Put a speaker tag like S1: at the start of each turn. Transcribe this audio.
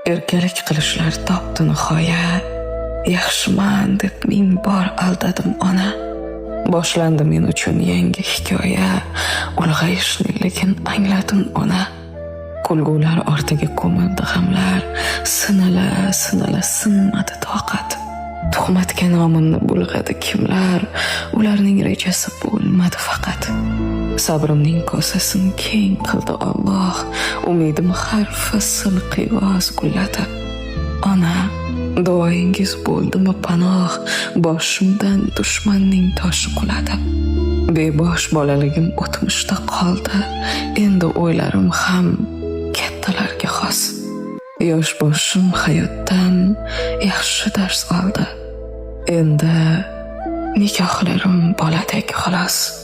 S1: Erkalik qilishlar topdi nihoya. Yaxshiman deb ming bor aldadim ona. Boshlandi men uchun yangi hikoya. Ulg'ayishni lekin angladim ona. Kulgular ortiga ko'mildi g'amlar. Sinala sinmadi toqat. Tuhmatga nomimni bulg'adi kimlar. Ularning rejasi bo'lmadi faqat. Sabrimning kosasini keng qildi Alloh. Umidim har fasl qiyoz gullatib. Ona, duoyingiz bo'ldimi panoh, boshimdan dushmanning toshi quladi. Bebosh bolaligim o'tmishda qoldi, endi o'ylarim ham kattalarga xos. Yosh boshim hayotdan yaxshi dars oldi. Endi nikohlarim boladek xolos.